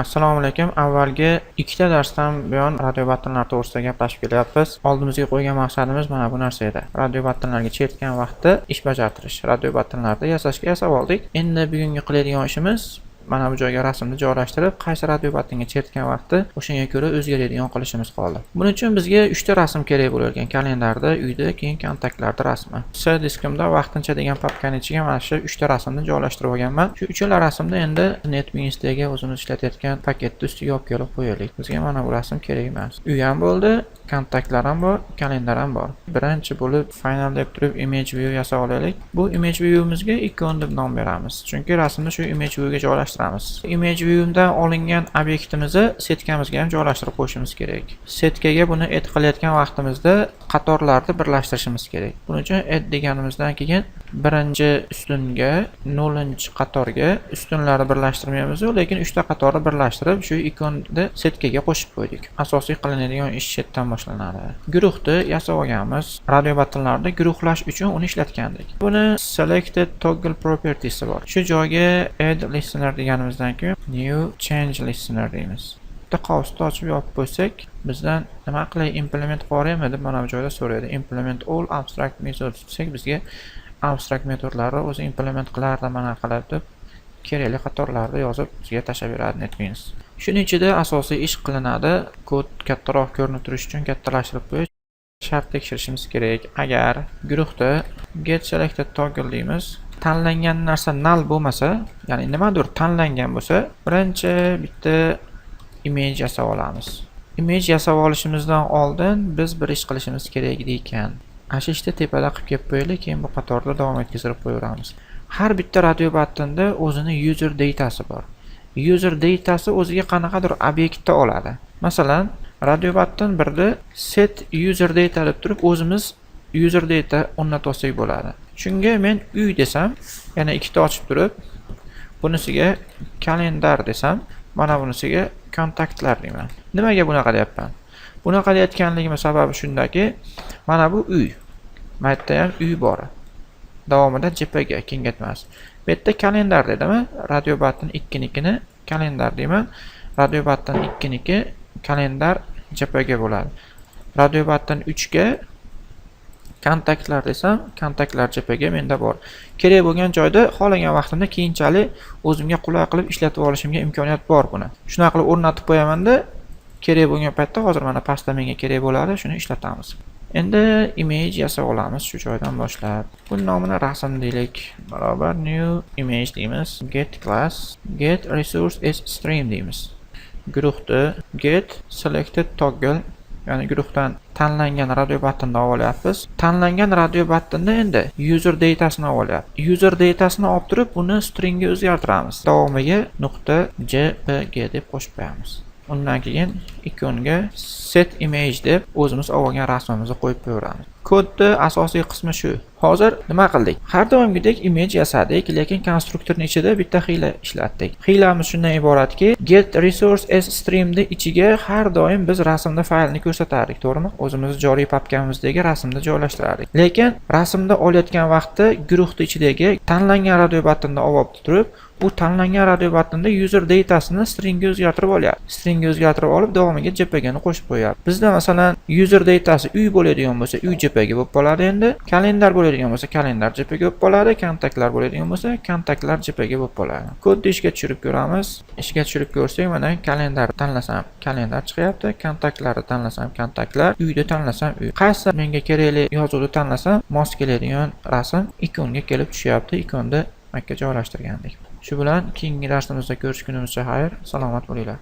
Assalomu alaykum. Avvalgi ikkita darsdan buyon radio battonlar to'g'risida gaplashib kelyapmiz. Oldimizga qo'ygan maqsadimiz mana bu narsa edi. Radio battonlarga chertgan vaqtda ish bajartirish. Radio battonlarni yasab oldik. Endi bugungi qiladigan ishimiz mana bu joyga rasmni joylashtirib, qaysi radio battonga chertgan vaqtda o'shanga ko'ra o'zgaradigan qilishimiz qoldi. Buning uchun bizga 3 ta rasm kerak bo'lar ekan. Kalendarda, uyda, keyin kontaktlarda rasmi. C diskimda vaqtincha degan papkaning ichiga mana shu 3 ta rasmni joylashtirib olganman. Shu uchala rasmni endi NetBeans'dagi o'zimiz ishlatayotgan paketni ustiga olib kelib qo'yaylik. Bizga mana bu rasm kerak emas. Uy ham bo'ldi, kontaktlar ham bor, kalendar ham bor. Birinchi bo'lib final deb turib image view yasab olaylik. Bu image view'imizga ikon deb nom beramiz. Chunki rasmni shu image view'ga joylashtiramiz. Image view'dan olingan obyektimizni setkamizga ham joylashtirib qo'yishimiz kerak. Setkaga buni add qilayotgan vaqtimizda qatorlarni birlashtirishimiz kerak. Buning uchun add deganimizdan keyin birinchi ustunga, 0-qatorga ustunlarni birlashtirmaymiz, lekin 3 ta qatorni birlashtirib shu ikonni setkaga qo'shib qo'ydik. Asosiy qilinadigan ish chetdan boshlanadi. Guruhni yasab olganmiz. Radio battonlarni guruhlash uchun uni ishlatgandik. Buni selected toggle properties bor. Shu joyga add listener deganimizdan keyin new change listener deymiz. Bitta qovusni ochib yopib qo'ysak, bizdan nima qilay implement qo'yaymi deb mana bu joyda so'raydi. Implement all abstract methods desak, bizga abstract metodlarni o'zi implement qilardi mana qilib deb kerakli qatorlarni yozib bizga tashlab beradi NetBeans. Shuning ichida asosiy ish qilinadi. Kod kattaroq ko'rinib turishi uchun kattalashtirib qo'yish. Shart tekshirishimiz kerak. Agar guruhda get selected toggle deymiz, tanlangan narsa null bo'lmasa, ya'ni nimadir tanlangan bo'lsa, birinchi bitta image yasab olamiz. Image yasab olishimizdan oldin biz bir ish qilishimiz kerak ekan. Ana ishda tepada qilib kelib qo'yaylik, keyin bu qatorda davom etkazib qo'yaveramiz. Har bitta radio battonda o'zini user datasi bor. User datasi o'ziga qanaqadir obyektni oladi. Masalan, radio batton 1da set user data deb turib o'zimiz user data o'rnatsak bo'ladi. Shunga men uy desam, yana ikkita ochib turib, bunisiga kalendar desam, mana bunisiga kontaktlar deyman. Nimaga bunaqa deyapman? Bunaqa deyotganligim sababi shundaki, mana bu uy. Bu yerda ham uy bor. Davomida JPG kengaytmas. Bu yerda kalendar dedimi? Radio batton 2nikini kalendar deyman. Radio batton 2niki kalendar JPG bo'ladi. Radio batton 3ga kontaktlar desam, kontaktlar JPG menda bor. Kerak bo'lgan joyda xohlagan vaqtimda keyinchalik o'zimga qulay qilib ishlatib olishimga imkoniyat bor buni. Shuna qilib o'rnatib qo'yaman-da, kerak bo'lgan paytda hozir mana pastda menga kerak bo'ladi, shuni ishlatamiz. Endi image yasab olamiz shu joydan boshlab. Bu nomini rasm deylik. Barobar new image deymiz. Get class, get resource as stream deymiz. Guruhda get selected toggle, ya'ni guruhdan tanlangan radio battonni olyapmiz. Tanlangan radio battonda endi user datasini olyapmiz. User datasini olib turib, buni stringga o'zgartiramiz. Davomiga .jpg deb qo'shib qo'yamiz. Undan keyin ikonga set image deb o'zimiz olgan rasmimizni qo'yib qo'yamiz. Kodning asosiy qismi shu. Hozir nima qildik? Har doimgidek image yasadik, lekin konstruktorning ichida bitta xiyla ishlatdik. Xiylamiz shundan iboratki, get resource as streamning ichiga har doim biz rasmni faylini ko'rsatardik, to'g'rimi? O'zimiz joriy papkamizdagi rasmni joylashtirardik. Lekin rasmni olayotgan vaqtda guruhning ichidagi tanlangan radio battonni olib turib, bu tanlangan radio battonda user datasini stringga o'zgartirib olyapti. Stringga o'zgartirib olib, davomiga JPG ni qo'shib qo'yapti. Bizda masalan user datasi uy bo'ladigan bo'lsa, uy JPG bo'lib qoladi endi. Kalendar bo'ladigan bo'lsa, kalendar JPG bo'lib qoladi. Kontaktlar bo'ladigan bo'lsa, kontaktlar JPG bo'lib qoladi. Kodni ishga tushirib ko'ramiz. Ishga tushirib ko'rsak, mana kalendar tanlasam, kalendar chiqyapti. Kontaktlarni tanlasam, kontaktlar, uyni tanlasam, uy. Qaysi menga kerakli yozuvni tanlasam, mos keladigan rasm ikonga kelib tushyapti. Ikonda makka joylashtirgandik. Shu bilan keyingi darsimizda ko'rishgunimizcha xayr, salomat bo'linglar.